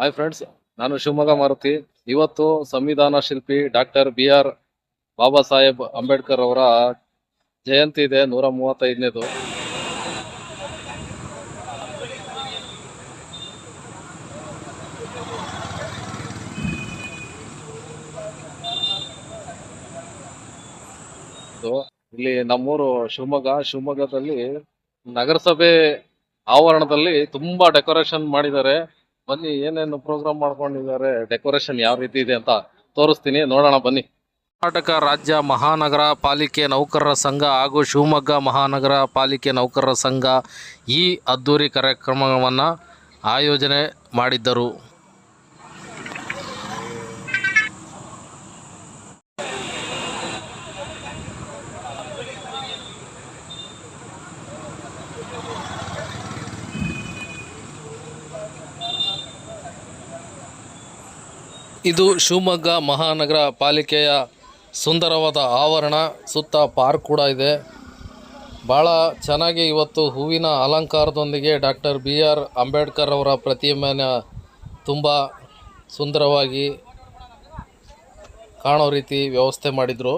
Hi friends, ನಾನು ಶಿವಮೊಗ್ಗ ಮಾರುತಿ. ಇವತ್ತು ಸಂವಿಧಾನ ಶಿಲ್ಪಿ ಡಾಕ್ಟರ್ BR ಬಾಬಾ ಸಾಹೇಬ್ ಅಂಬೇಡ್ಕರ್ ಅವರ ಜಯಂತಿ ಇದೆ, 135ನೇದು. ಇಲ್ಲಿ ನಮ್ಮೂರು ಶಿವಮೊಗ್ಗದಲ್ಲಿ ನಗರಸಭೆ ಆವರಣದಲ್ಲಿ ತುಂಬಾ ಡೆಕೋರೇಷನ್ ಮಾಡಿದ್ದಾರೆ. ಬನ್ನಿ, ಏನೇನು ಪ್ರೋಗ್ರಾಮ್ ಮಾಡ್ಕೊಂಡಿದ್ದಾರೆ, ಡೆಕೋರೇಷನ್ ಯಾವ ರೀತಿ ಇದೆ ಅಂತ ತೋರಿಸ್ತೀನಿ, ನೋಡೋಣ ಬನ್ನಿ. ಕರ್ನಾಟಕ ರಾಜ್ಯ ಮಹಾನಗರ ಪಾಲಿಕೆ ನೌಕರರ ಸಂಘ ಹಾಗೂ ಶಿವಮೊಗ್ಗ ಮಹಾನಗರ ಪಾಲಿಕೆ ನೌಕರರ ಸಂಘ ಈ ಅದ್ದೂರಿ ಕಾರ್ಯಕ್ರಮವನ್ನು ಆಯೋಜನೆ ಮಾಡಿದ್ದರು. ಇದು ಶಿವಮೊಗ್ಗ ಮಹಾನಗರ ಪಾಲಿಕೆಯ ಸುಂದರವಾದ ಆವರಣ, ಸುತ್ತ ಪಾರ್ಕ್ ಕೂಡ ಇದೆ. ಭಾಳ ಚೆನ್ನಾಗಿ ಇವತ್ತು ಹೂವಿನ ಅಲಂಕಾರದೊಂದಿಗೆ ಡಾಕ್ಟರ್ BR ಅಂಬೇಡ್ಕರ್ ಅವರ ಪ್ರತಿಮೆಯನ್ನು ತುಂಬ ಸುಂದರವಾಗಿ ಕಾಣೋ ರೀತಿ ವ್ಯವಸ್ಥೆ ಮಾಡಿದರು.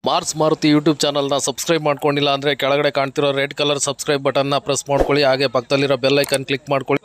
ಮಾರ್ಸ್ ಮಾರುತಿ ಯೂಟ್ಯೂಬ್ ಚಾನಲ್ನ ಸಬ್ಸ್ಕ್ರೈಬ್ ಮಾಡ್ಕೊಂಡಿಲ್ಲ ಅಂದರೆ ಕೆಳಗಡೆ ಕಾಣ್ತಿರೋ ರೆಡ್ ಕಲರ್ ಸಬ್ಸ್ಕ್ರೈಬ್ ಬಟನ್ನ ಪ್ರೆಸ್ ಮಾಡ್ಕೊಳ್ಳಿ. ಹಾಗೆ ಪಕ್ಕದಲ್ಲಿರೋ ಬೆಲ್ ಐಕನ್ ಕ್ಲಿಕ್ ಮಾಡ್ಕೊಳ್ಳಿ.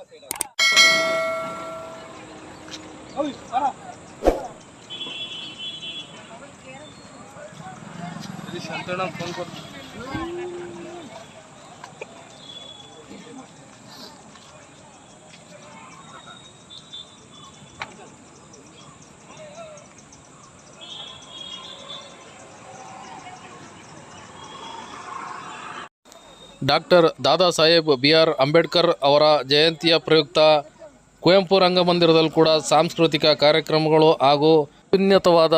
ಡಾಕ್ಟರ್ ದಾದಾ ಸಾಹೇಬ್ BR ಅಂಬೇಡ್ಕರ್ ಅವರ ಜಯಂತಿಯ ಪ್ರಯುಕ್ತ ಕುವೆಂಪು ರಂಗಮಂದಿರದಲ್ಲಿ ಕೂಡ ಸಾಂಸ್ಕೃತಿಕ ಕಾರ್ಯಕ್ರಮಗಳು ಹಾಗೂ ಉನ್ನತವಾದ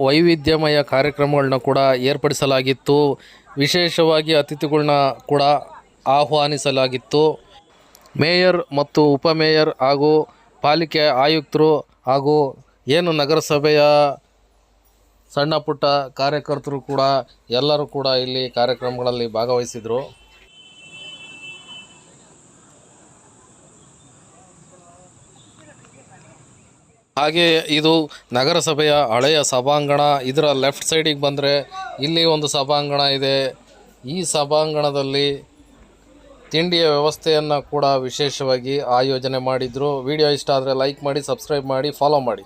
ವೈವಿಧ್ಯಮಯ ಕಾರ್ಯಕ್ರಮಗಳನ್ನ ಕೂಡ ಏರ್ಪಡಿಸಲಾಗಿತ್ತು. ವಿಶೇಷವಾಗಿ ಅತಿಥಿಗಳನ್ನ ಕೂಡ ಆಹ್ವಾನಿಸಲಾಗಿತ್ತು. ಮೇಯರ್ ಮತ್ತು ಉಪಮೇಯರ್ ಹಾಗೂ ಪಾಲಿಕೆ ಆಯುಕ್ತರು ಹಾಗೂ ಏನು ನಗರಸಭೆಯ ಸಣ್ಣ ಪುಟ್ಟ ಕಾರ್ಯಕರ್ತರು ಕೂಡ ಎಲ್ಲರೂ ಕೂಡ ಇಲ್ಲಿ ಕಾರ್ಯಕ್ರಮಗಳಲ್ಲಿ ಭಾಗವಹಿಸಿದರು. ಹಾಗೆ ಇದು ನಗರಸಭೆಯ ಹಳೆಯ ಸಭಾಂಗಣ. ಇದರ ಲೆಫ್ಟ್ ಸೈಡಿಗೆ ಬಂದರೆ ಇಲ್ಲಿ ಒಂದು ಸಭಾಂಗಣ ಇದೆ. ಈ ಸಭಾಂಗಣದಲ್ಲಿ ತಿಂಡಿಯ ವ್ಯವಸ್ಥೆಯನ್ನು ಕೂಡ ವಿಶೇಷವಾಗಿ ಆಯೋಜನೆ ಮಾಡಿದರು. ವಿಡಿಯೋ ಇಷ್ಟ ಆದರೆ ಲೈಕ್ ಮಾಡಿ, ಸಬ್ಸ್ಕ್ರೈಬ್ ಮಾಡಿ, ಫಾಲೋ ಮಾಡಿ.